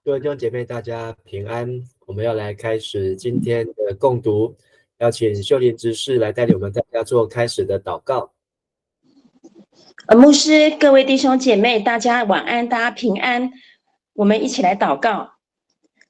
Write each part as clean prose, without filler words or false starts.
各位弟兄姐妹，大家平安。我们要来开始今天的共读，邀请秀莲执事来带领我们大家做开始的祷告。牧师，各位弟兄姐妹，大家晚安，大家平安。我们一起来祷告。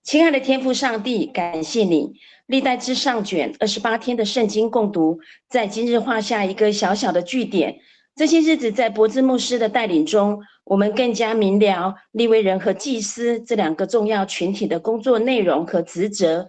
亲爱的天父上帝，感谢你，历代志上卷28天的圣经共读，在今日画下一个小小的句点。这些日子在柏兹牧师的带领中，我们更加明了利未人和祭司这两个重要群体的工作内容和职责。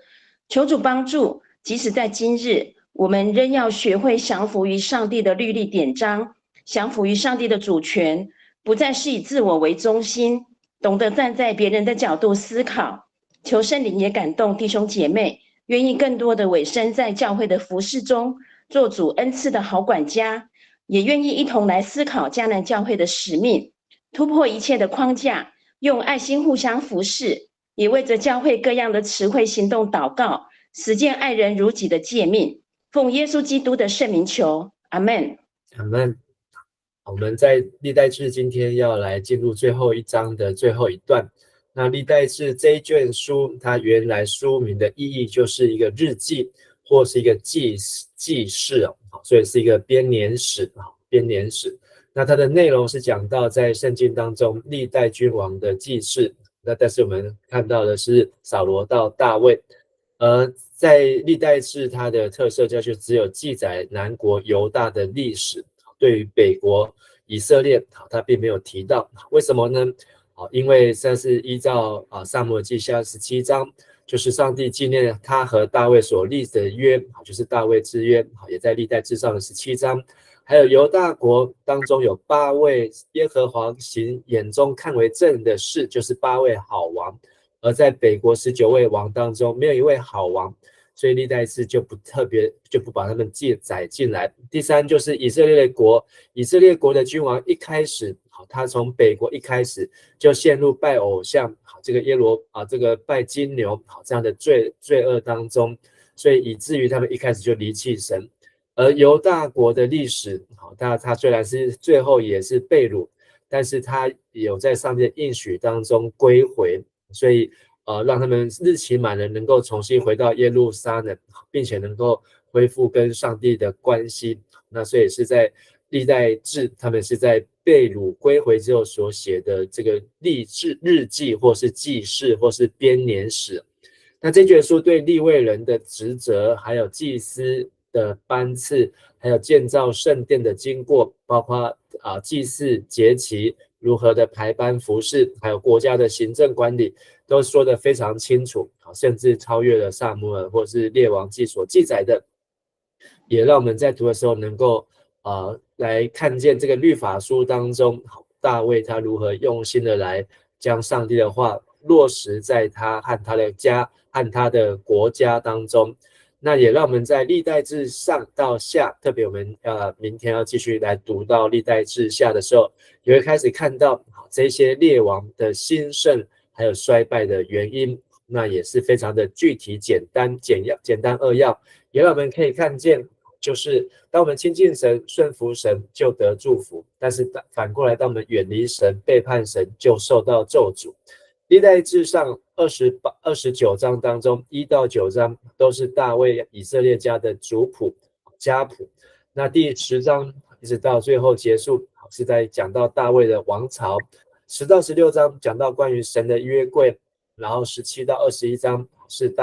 求主帮助，即使在今日，我们仍要学会降服于上帝的律例典章，降服于上帝的主权，不再是以自我为中心，懂得站在别人的角度思考。求圣灵也感动弟兄姐妹，愿意更多的委身在教会的服事中，做主恩赐的好管家，也愿意一同来思考迦南教会的使命，突破一切的框架，用爱心互相服侍，也为着教会各样的词汇行动祷告，实践爱人如己的诫命。奉耶稣基督的圣名求，阿们。阿们。我们在历代志今天要来进入最后一章的最后一段。那历代志这一卷书，它原来书名的意义就是一个日记或是一个记事，所以是一个编年史。那它的内容是讲到在圣经当中历代君王的记事。那但是我们看到的是扫罗到大卫，在历代志它的特色就是只有记载南国犹大的历史，对于北国以色列它并没有提到。为什么呢？因为这是依照撒母耳记下17章，就是上帝纪念他和大卫所立的约，就是大卫之约，也在历代志上的17章。还有犹大国当中有8位耶和华行眼中看为正的事，就是8位好王，而在北国19位王当中没有一位好王，所以历代志就不把他们记载进来。第三就是以色列国的君王一开始，他从北国一开始就陷入拜偶像，这个这个拜金牛这样的罪恶当中，所以以至于他们一开始就离弃神。而犹大国的历史，他虽然是最后也是被掳，但是他有在上帝的应许当中归回，所以让他们日期满了，能够重新回到耶路撒冷，并且能够恢复跟上帝的关系。那所以是在历代志，他们是在被掳归回之后所写的这个日记，或是记事，或是编年史。那这卷书对利未人的职责，还有祭司的班次，还有建造圣殿的经过，包括祭祀节期如何的排班服事，还有国家的行政管理，都说得非常清楚，甚至超越了撒母耳或是列王记所记载的，也让我们在读的时候能够来看见这个律法书当中，大卫他如何用心的来将上帝的话落实在他和他的家和他的国家当中。那也让我们在历代志上到下，特别我们明天要继续来读到历代志下的时候，也会开始看到这些列王的兴盛还有衰败的原因。那也是非常的具体简单扼要，也让我们可以看见，就是当我们亲近神顺服神就得祝福，但是反过来当我们远离神背叛神就受到咒诅。历代志上29章当中1到9章都是大卫以色列家的族谱家谱，那第10章一直到最后结束是在讲到大卫的王朝。10到16章讲到关于神的约柜，然后17到21章是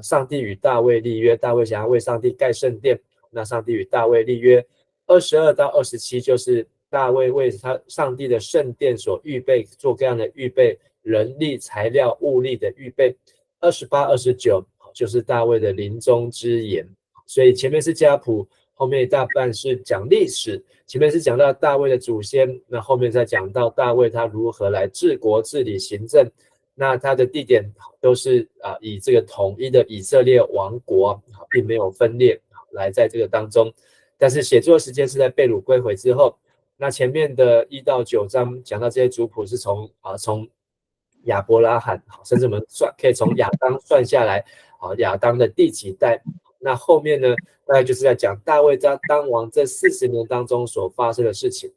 上帝与大卫立约，大卫想要为上帝盖圣殿，那上帝与大卫立约。22到27就是大卫为上帝的圣殿所预备，做各样的预备，人力材料物力的预备。28、29就是大卫的临终之言。所以前面是家谱，后面一大半是讲历史。前面是讲到大卫的祖先，那后面再讲到大卫他如何来治国治理行政。那他的地点都是以这个统一的以色列王国，并没有分裂来在这个当中。但是写作时间是在被掳归回之后。那前面的1到9章讲到这些族谱是从亚伯拉罕，甚至我们可以从亚当算下来，亚当的第几代。那后面呢，大概就是在讲大卫在当王这40年当中所发生的事情。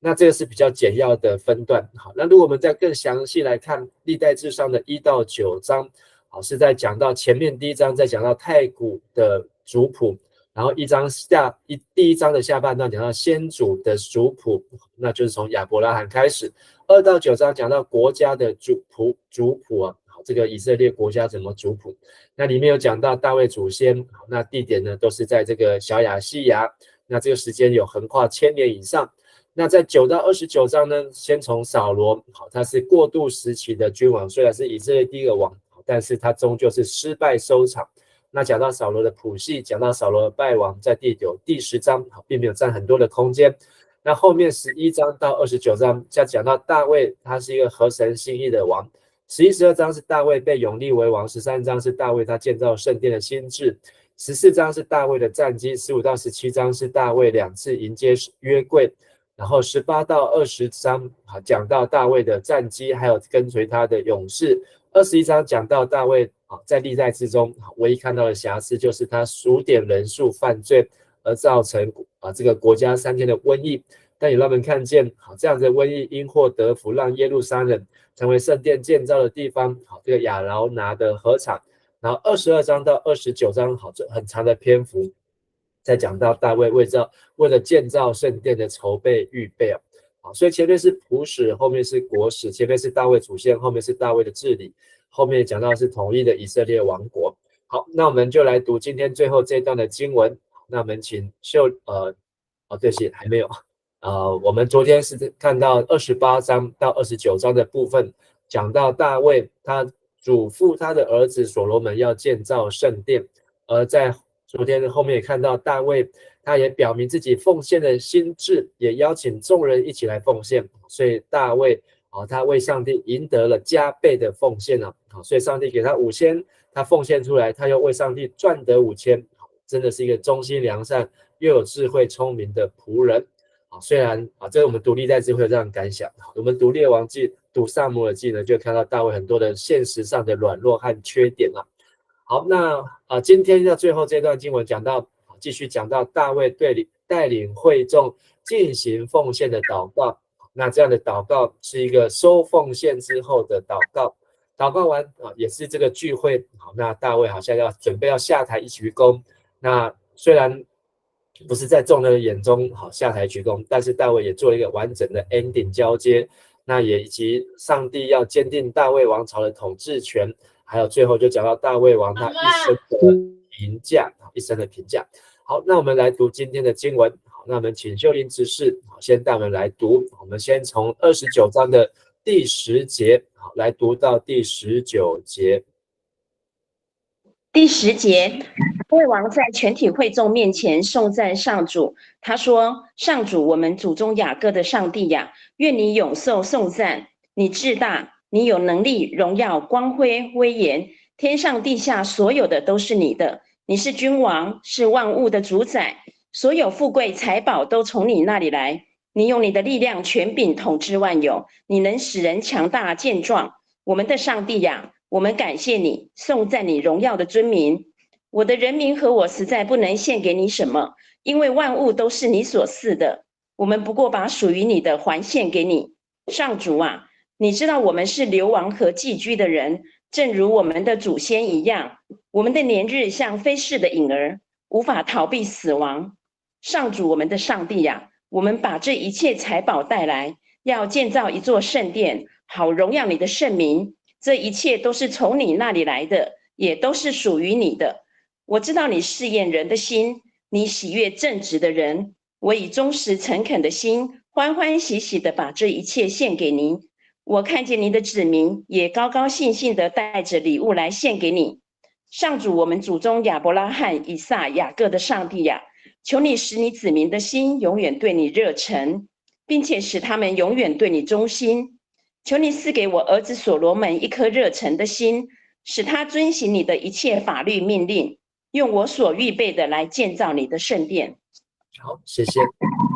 那这个是比较简要的分段。好，那如果我们再更详细来看历代志上的1到9章，好，是在讲到前面第1章在讲到太古的族谱，然后第一章的下半段讲到先祖的族谱，那就是从亚伯拉罕开始。2到9章讲到国家的族谱啊，好，这个以色列国家怎么族谱？那里面有讲到大卫祖先，好，那地点呢都是在这个小亚细亚，那这个时间有横跨1000年以上。那在9到29章呢，先从扫罗，好，他是过渡时期的君王，虽然是以色列第一个王，但是他终究是失败收场。那讲到扫罗的谱系，讲到扫罗的败亡，在第10章，并没有占很多的空间。那后面11章到29章，讲到大卫，他是一个合神心意的王。11、12章是大卫被拥立为王，13章是大卫他建造圣殿的心志，14章是大卫的战绩，15到17章是大卫2次迎接约柜。然后18到20章讲到大卫的战绩，还有跟随他的勇士。21章讲到大卫在历代之中唯一看到的瑕疵，就是他数点人数犯罪，而造成这个国家3天的瘟疫。但也让我们看见这样的瘟疫因祸得福，让耶路撒冷成为圣殿建造的地方，这个亚劳拿的禾场。然后22章到29章很长的篇幅在讲到大卫为了建造圣殿的筹备预备。所以前面是普史，后面是国史，前面是大卫祖先，后面是大卫的治理，后面讲到是统一的以色列王国。好，那我们就来读今天最后这一段的经文。那我们请对不起，还没有。我们昨天是看到28章到29章的部分，讲到大卫他嘱咐他的儿子所罗门要建造圣殿，而在昨天后面也看到大卫他也表明自己奉献的心志，也邀请众人一起来奉献。所以大卫他为上帝赢得了加倍的奉献，所以上帝给他5000，他奉献出来，他又为上帝赚得5000，真的是一个忠心良善又有智慧聪明的仆人。虽然这是我们读历代志会有这样的感想，我们读列王记、读撒母耳记呢，就看到大卫很多的现实上的软弱和缺点。好，那今天的最后这段经文继续讲到大卫带领会众进行奉献的祷告。那这样的祷告是一个收奉献之后的祷告，祷告完也是这个聚会。好，那大卫好像准备要下台一鞠躬。那虽然不是在众人的眼中下台鞠躬，但是大卫也做了一个完整的 ending 交接。那也以及上帝要坚定大卫王朝的统治权，还有最后就讲到大卫王他一生的评价。好，那我们来读今天的经文。好，那我们请秀玲执事先带我们来读。我们先从29章的第10节来读到第19节。第10节，大卫王在全体会众面前颂赞上主，他说：上主，我们祖宗雅各的上帝呀，愿你永受颂赞。你至大，你有能力、荣耀、光辉、威严，天上地下所有的都是你的。你是君王，是万物的主宰，所有富贵财宝都从你那里来。你用你的力量权柄统治万有，你能使人强大健壮。我们的上帝呀，我们感谢你，颂赞你荣耀的尊名。我的人民和我实在不能献给你什么，因为万物都是你所赐的。我们不过把属于你的还献给你。上主啊，你知道我们是流亡和寄居的人，正如我们的祖先一样。我们的年日像飞逝的影儿，无法逃避死亡。上主我们的上帝呀，我们把这一切财宝带来，要建造一座圣殿，好荣耀你的圣名。这一切都是从你那里来的，也都是属于你的。我知道你试验人的心，你喜悦正直的人。我以忠实诚恳的心，欢欢喜喜的把这一切献给您。我看见您的子民也高高兴兴的带着礼物来献给你。上主，我们祖宗亚伯拉罕、以撒、雅各的上帝呀，求你使你子民的心永远对你热忱，并且使他们永远对你忠心。求你赐给我儿子所罗门一颗热忱的心，使他遵行你的一切法律命令，用我所预备的来建造你的圣殿。好，谢谢。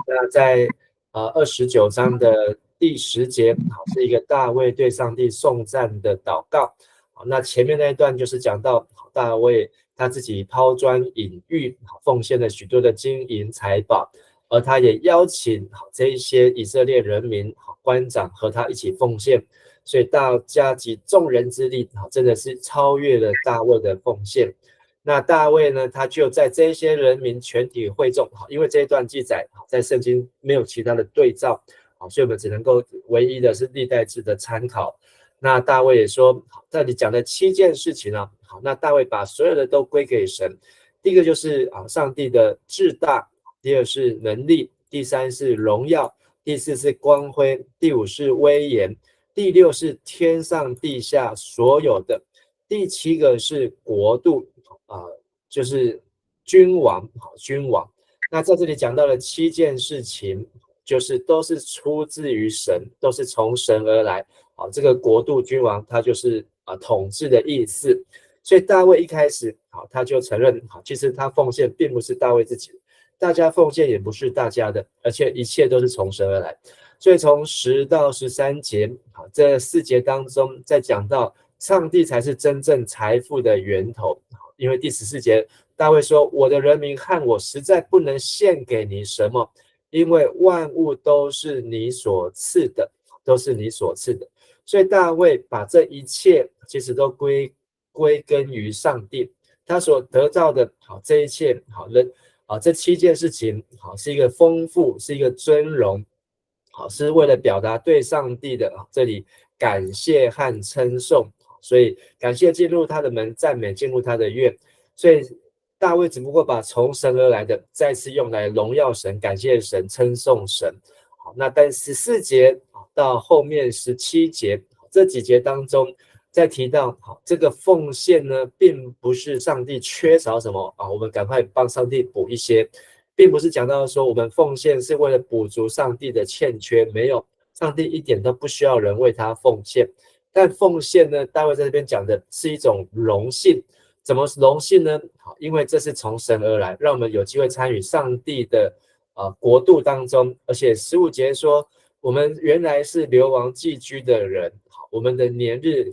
那在29章的第10节，是一个大卫对上帝颂赞的祷告。那前面那一段就是讲到大卫他自己抛砖引玉，奉献了许多的金银财宝，而他也邀请这一些以色列人民官长和他一起奉献，所以大家集众人之力，真的是超越了大卫的奉献。那大卫呢，他就在这些人民全体会众，因为这一段记载在圣经没有其他的对照，所以我们只能够唯一的是历代志的参考。那大卫也说，这里讲的7件事情啊，好，那大卫把所有的都归给神。第一个就是上帝的至大，第二是能力，第三是荣耀，第四是光辉，第五是威严，第六是天上地下所有的，第七个是国度就是君王，君王。那在这里讲到了7件事情，就是都是出自于神，都是从神而来。这个国度君王，他就是统治的意思。所以大卫一开始他就承认，其实他奉献并不是大卫自己的，大家奉献也不是大家的，而且一切都是从神而来。所以从10到13节，这4节当中，在讲到上帝才是真正财富的源头。因为第14节大卫说，我的人民和我实在不能献给你什么，因为万物都是你所赐的，都是你所赐的。所以大卫把这一切其实都归根于上帝，他所得到的这一切这7件事情是一个丰富，是一个尊荣，是为了表达对上帝的这里感谢和称颂。所以感谢进入他的门，赞美进入他的院。所以大卫只不过把从神而来的再次用来荣耀神，感谢神，称颂神。那但14节到后面17节这几节当中，再提到这个奉献呢，并不是上帝缺少什么我们赶快帮上帝补一些，并不是讲到说我们奉献是为了补足上帝的欠缺，没有，上帝一点都不需要人为他奉献。但奉献呢，大卫在这边讲的是一种荣幸。怎么荣幸呢？因为这是从神而来，让我们有机会参与上帝的国度当中。而且15节说，我们原来是流亡寄居的人，我们的年日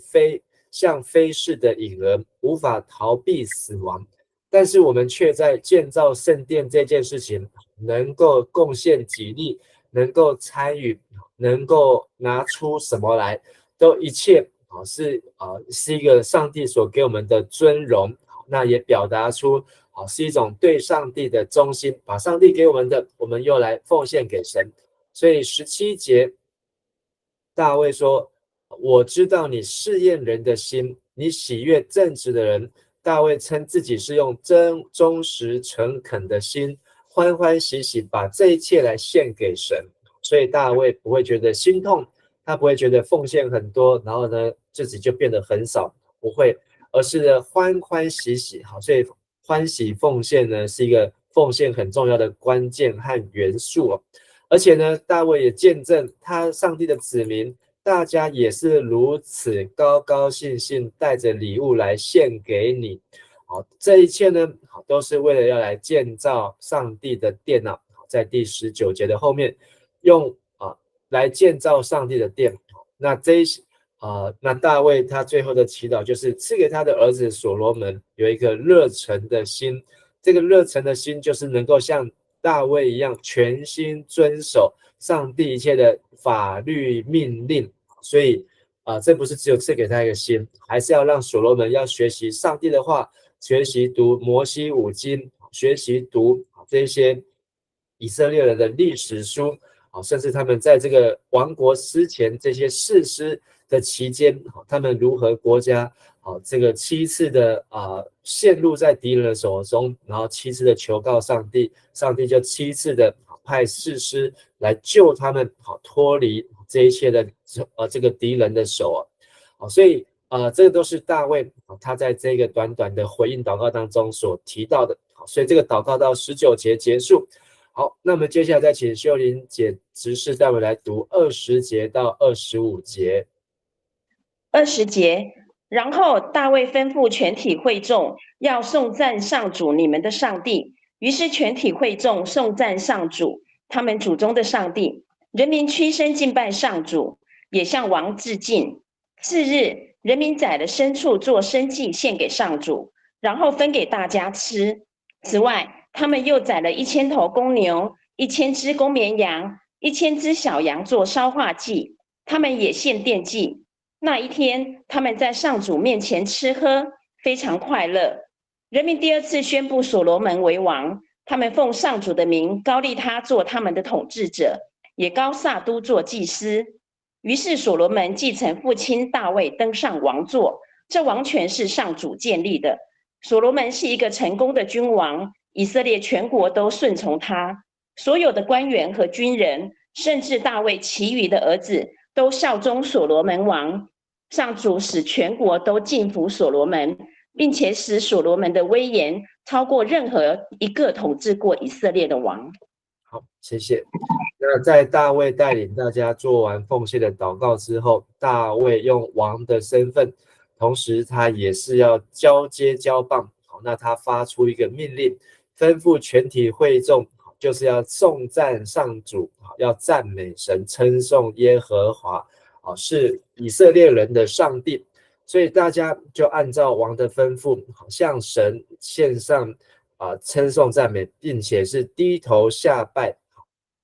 像飞逝的影儿，无法逃避死亡。但是我们却在建造圣殿这件事情能够贡献己力，能够参与，能够拿出什么来，都一切是一个上帝所给我们的尊荣。那也表达出是一种对上帝的忠心，把上帝给我们的，我们又来奉献给神。所以17节大卫说，我知道你试验人的心，你喜悦正直的人。大卫称自己是用忠实诚恳的心，欢欢喜喜把这一切来献给神。所以大卫不会觉得心痛，他不会觉得奉献很多，然后呢自己就变得很少，不会，而是欢欢喜喜。所以欢喜奉献呢，是一个奉献很重要的关键和元素。而且呢，大卫也见证他上帝的子民，大家也是如此高高兴兴带着礼物来献给你。这一切呢，都是为了要来建造上帝的殿。在第19节的后面，用来建造上帝的殿。那那大卫他最后的祈祷就是赐给他的儿子所罗门有一个热诚的心。这个热诚的心就是能够像大卫一样全心遵守上帝一切的法律命令。所以这不是只有赐给他一个心，还是要让所罗门要学习上帝的话，学习读摩西五经，学习读这些以色列人的历史书，甚至他们在这个亡国之前这些士师的期间，他们如何国家这个7次的陷入在敌人的手中，然后7次的求告上帝，上帝就7次的派士师来救他们脱离这一切的这个敌人的手。所以这个都是大卫他在这个短短的回应祷告当中所提到的。所以这个祷告到19节结束。好，那么接下来再请秀玲姐执事带我来读20节到25节。20节，然后大卫吩咐全体会众要颂赞上主你们的上帝。于是全体会众颂赞上主，他们祖宗的上帝。人民屈身敬拜上主，也向王致敬。次日，人民宰了牲畜做牲祭献给上主，然后分给大家吃。此外，他们又宰了1000头公牛， 1000只公绵羊、1000只小羊做烧化祭，他们也献奠祭。那一天，他们在上主面前吃喝，非常快乐。人民第二次宣布所罗门为王，他们奉上主的名高立他做他们的统治者，也高萨都做祭司。于是所罗门继承父亲大卫登上王座，这王权是上主建立的。所罗门是一个成功的君王，以色列全国都顺从他，所有的官员和军人，甚至大卫其余的儿子，都效忠所罗门王。上主使全国都敬服所罗门，并且使所罗门的威严超过任何一个统治过以色列的王。好，谢谢。那在大卫带领大家做完奉献的祷告之后，大卫用王的身份，同时他也是要交接交棒。好，那他发出一个命令，吩咐全体会众，就是要颂赞上主，要赞美神，称颂耶和华，是以色列人的上帝。所以大家就按照王的吩咐，向神献上称颂赞美，并且是低头下拜，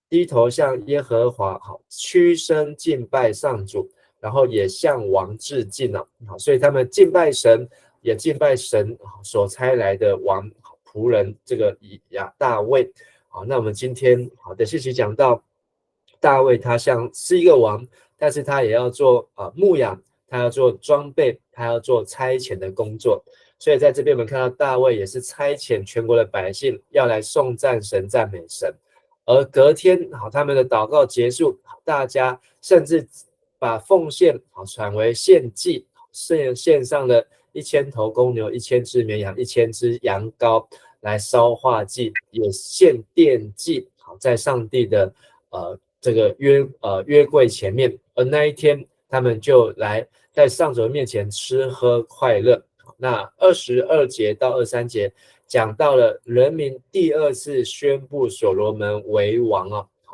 低头向耶和华屈身敬拜上主，然后也向王致敬了。所以他们敬拜神，也敬拜神所差来的王仆人这个大卫。好，那我们今天的信息讲到大卫，他像是一个王，但是他也要做牧养，他要做装备，他要做差遣的工作。所以在这边我们看到大卫也是差遣全国的百姓要来颂赞神、赞美神。而隔天他们的祷告结束，大家甚至把奉献转为献祭，献上了1000头公牛、1000只绵羊、1000只羊羔来烧化祭，也献奠祭，在上帝的这个约柜前面。而那一天他们就来在上主面前吃喝快乐。那22节到23节讲到了人民第二次宣布所罗门为王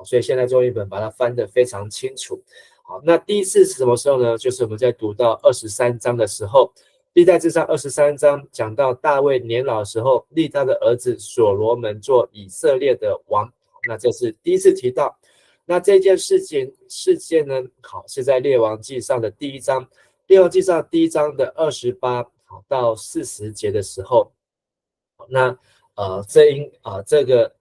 所以现在中译本把它翻得非常清楚。好，那第一次是什么时候呢？就是我们在读到23章的时候，历代志上23章讲到大卫年老的时候，立他的儿子所罗门做以色列的王，那这是第一次提到。那这件事件呢，是在列王纪上的第1章，列王纪上第1章的28到40节的时候，那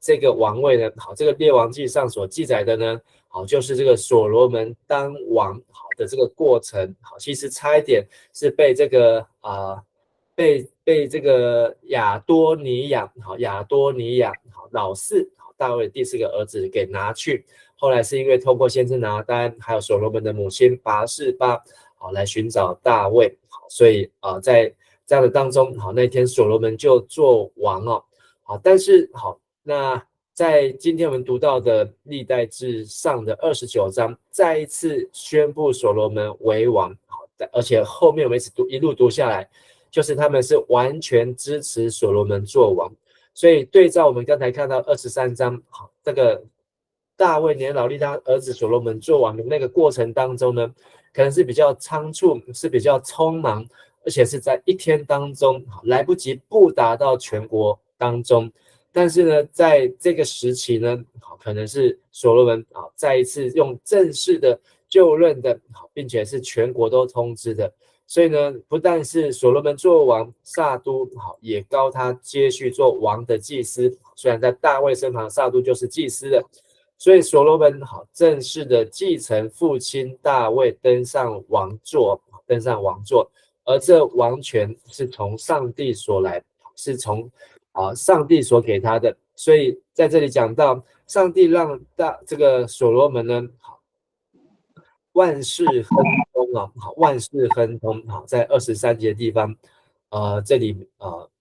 这个王位呢，这个列王纪上所记载的呢，就是这个所罗门当王的这个过程，其实差一点是被这个被这个亚多尼亚老4大卫第4个儿子给拿去，后来是因为透过先知拿单还有所罗门的母亲拔示巴来寻找大卫，所以在这样的当中，那天所罗门就做王但是那在今天我们读到的历代志上的29章，再一次宣布所罗门为王，而且后面我们一路读下来，就是他们是完全支持所罗门做王。所以对照我们刚才看到23章，这个大卫年老立他儿子所罗门做王的那个过程当中呢，可能是比较仓促，是比较匆忙，而且是在一天当中来不及布达到全国当中。但是呢，在这个时期呢，可能是所罗门再一次用正式的就任的，并且是全国都通知的。所以呢，不但是所罗门做王，撒督也高他接续做王的祭司。虽然在大卫身旁，撒督就是祭司的。所以所罗门正式的继承父亲大卫登上王座，而这王权是从上帝所来，是从上帝所给他的。所以在这里讲到，上帝让这个所罗门呢，万事亨通万事亨通在23节地方，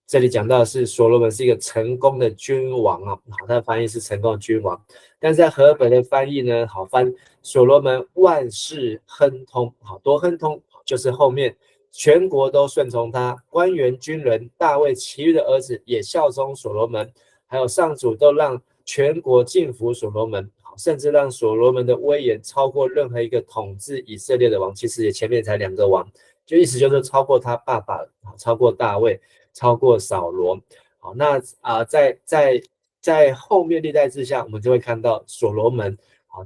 这里讲到的是所罗门是一个成功的君王他的翻译是成功的君王，但是在和合本的翻译呢，翻所罗门万事亨通，多亨通就是后面全国都顺从他，官员军人大卫其余的儿子也效忠所罗门，还有上主都让全国敬服所罗门，甚至让所罗门的威严超过任何一个统治以色列的王。其实也前面才2个王，就意思就是超过他爸爸，超过大卫，超过扫罗。好，那在在后面历代志下，我们就会看到所罗门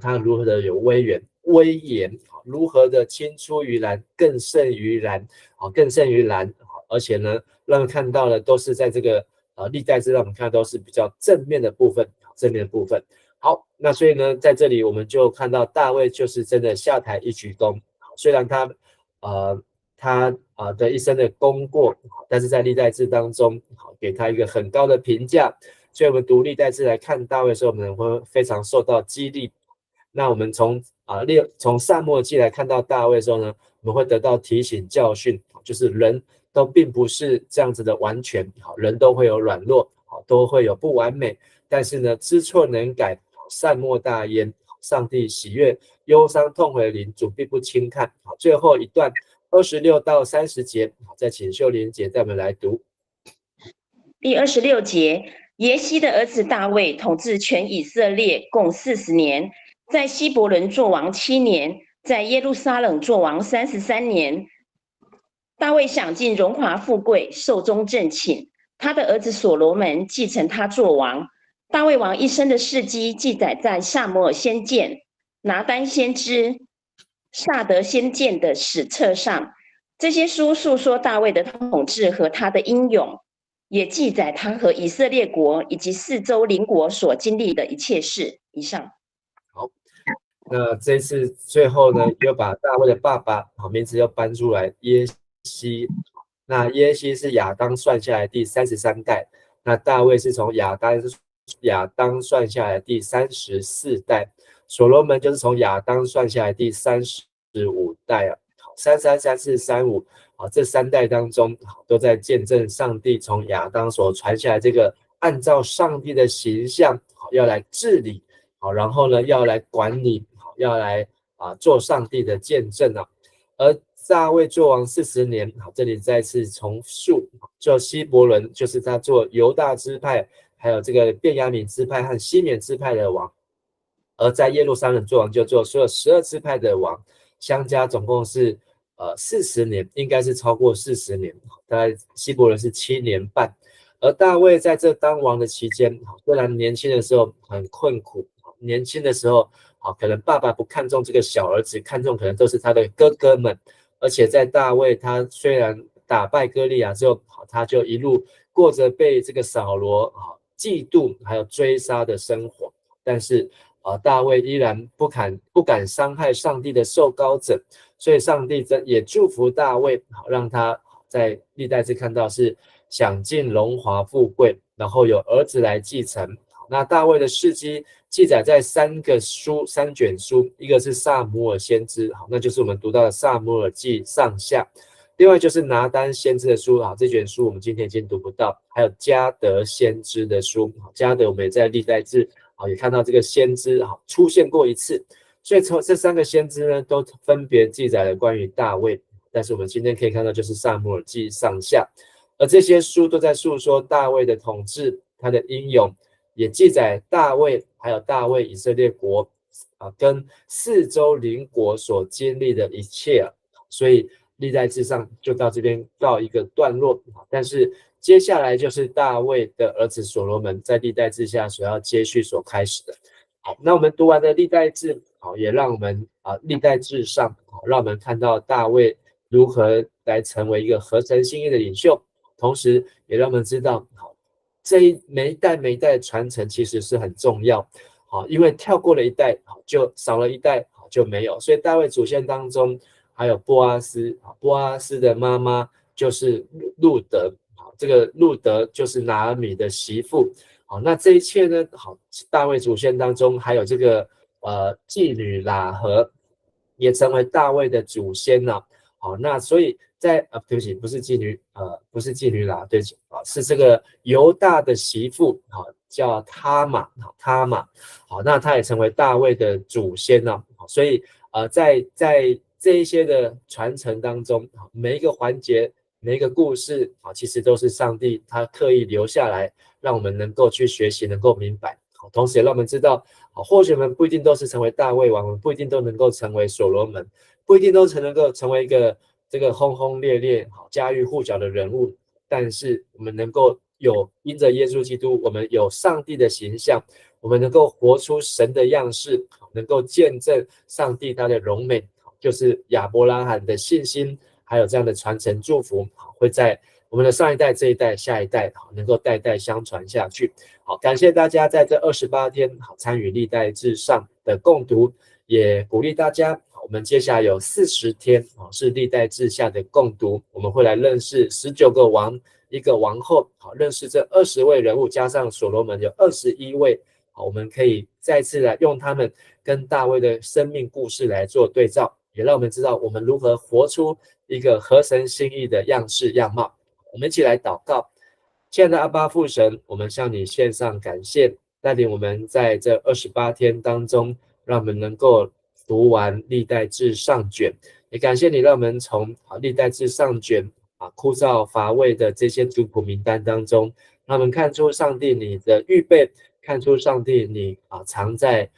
他如何的有威严，如何的青出于蓝，更胜于蓝，更胜于蓝，而且呢，让人看到的都是在这个历代志，让我们看到都是比较正面的部分，好，那所以呢，在这里我们就看到大卫就是真的下台一鞠躬，虽然他的一生的功过，但是在历代志当中，给他一个很高的评价。所以我们读历代志来看大卫的时候，我们会非常受到激励。那我们从撒母耳记来看到大卫的时候呢，我们会得到提醒教训，就是人都并不是这样子的完全，人都会有软弱，都会有不完美，但是呢，知错能改，善莫大焉，上帝喜悦，忧伤痛悔的灵，主必不轻看。最后一段26到30节，再请秀玲姐带我们来读。第26节，耶西的儿子大卫统治全以色列共40年，在希伯伦作王7年，在耶路撒冷作王33年。大卫享尽荣华富贵，寿终正寝。他的儿子所罗门继承他作王。大卫王一生的事迹记载在撒母耳先见、拿单先知、撒德先见的史册上。这些书述说大卫的统治和他的英勇，也记载他和以色列国以及四周邻国所经历的一切事。以上。好，那这次最后呢，又把大卫的爸爸名字又搬出来，耶西。那耶西是亚当算下来第33代，那大卫是从亚当算下来第34代，所罗门就是从亚当算下来第35代33、34、35这3代当中都在见证上帝从亚当所传下来这个按照上帝的形象要来治理，然后呢要来管理，要来做上帝的见证而大卫作王40年，这里再次重述，就希伯伦就是他做犹大支派，还有这个便雅悯支派和西缅支派的王，而在耶路撒冷作王就做所有12支派的王，相加总共是40年，应该是超过40年，大概希伯伦是7年半。而大卫在这当王的期间，虽然年轻的时候很困苦，年轻的时候可能爸爸不看重这个小儿子，看重可能都是他的哥哥们。而且在大卫他虽然打败歌利亚之后，他就一路过着被这个扫罗嫉妒还有追杀的生活，但是大卫依然不敢伤害上帝的受膏者，所以上帝也祝福大卫，让他在历代志看到是享尽荣华富贵，然后有儿子来继承。那大卫的事迹记载在3卷书，一个是撒母耳先知，那就是我们读到的撒母耳记上下，另外就是拿单先知的书，这卷书我们今天已经读不到，还有迦得先知的书，迦得我们也在历代志也看到这个先知出现过一次，所以从这3个先知呢都分别记载了关于大卫，但是我们今天可以看到就是撒母耳记上下，而这些书都在述说大卫的统治，他的英勇，也记载大卫还有大卫以色列国跟四周邻国所经历的一切所以历代志上就到这边告一个段落，但是接下来就是大卫的儿子所罗门在历代志下所要接续所开始的。好，那我们读完的历代志也让我们历代志上让我们看到大卫如何来成为一个合神心意的领袖，同时也让我们知道每一代的传承其实是很重要，因为跳过了一代就少了一代就没有，所以大卫祖先当中还有波阿斯的妈妈就是路德，这个路德就是拿俄米的媳妇，那这一切呢，大卫祖先当中还有这个妓女喇合也成为大卫的祖先那所以对不起，不是妓女啦，对不起是这个犹大的媳妇叫他玛，那他也成为大卫的祖先所以在这一些的传承当中，每一个环节每一个故事其实都是上帝他刻意留下来，让我们能够去学习，能够明白，同时也让我们知道或许我们不一定都是成为大卫王，我们不一定都能够成为所罗门，不一定都能够成为一个这个轰轰烈烈家喻户晓的人物，但是我们能够有因着耶稣基督，我们有上帝的形象，我们能够活出神的样式，能够见证上帝他的荣美，就是亚伯拉罕的信心，还有这样的传承祝福，会在我们的上一代、这一代、下一代能够代代相传下去。好，感谢大家在这28天参与历代志上的共读，也鼓励大家，我们接下来有40天是历代志下的共读，我们会来认识19个王，一个王后，认识这20位人物，加上所罗门有21位，我们可以再次来用他们跟大卫的生命故事来做对照，也让我们知道我们如何活出一个合神心意的样式样貌。我们一起来祷告。亲爱的阿爸父神，我们向你献上感谢，带领我们在这28天当中，让我们能够读完历代志上卷，也感谢你让我们从历代志上卷枯燥乏味的这些族谱名单当中，让我们看出上帝你的预备，看出上帝你藏在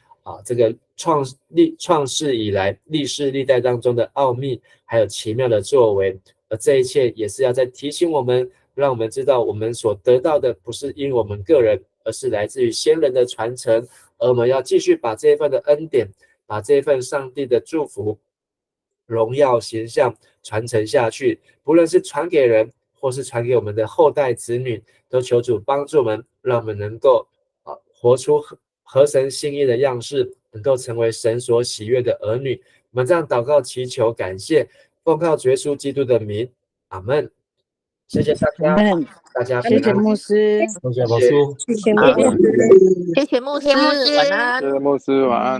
这个创世以来历世历代当中的奥秘，还有奇妙的作为，而这一切也是要在提醒我们，让我们知道我们所得到的不是因我们个人，而是来自于先人的传承，而我们要继续把这一份的恩典，把这一份上帝的祝福荣耀形象传承下去，不论是传给人或是传给我们的后代子女，都求主帮助我们，让我们能够活出合神心意的样式，能够成为神所喜悦的儿女。我们这样祷告祈求感谢，奉靠主耶稣基督的名，阿们。谢谢大家，大家谢谢牧师，谢谢牧师，谢谢牧师，谢谢牧师，晚安。谢谢牧师，晚安。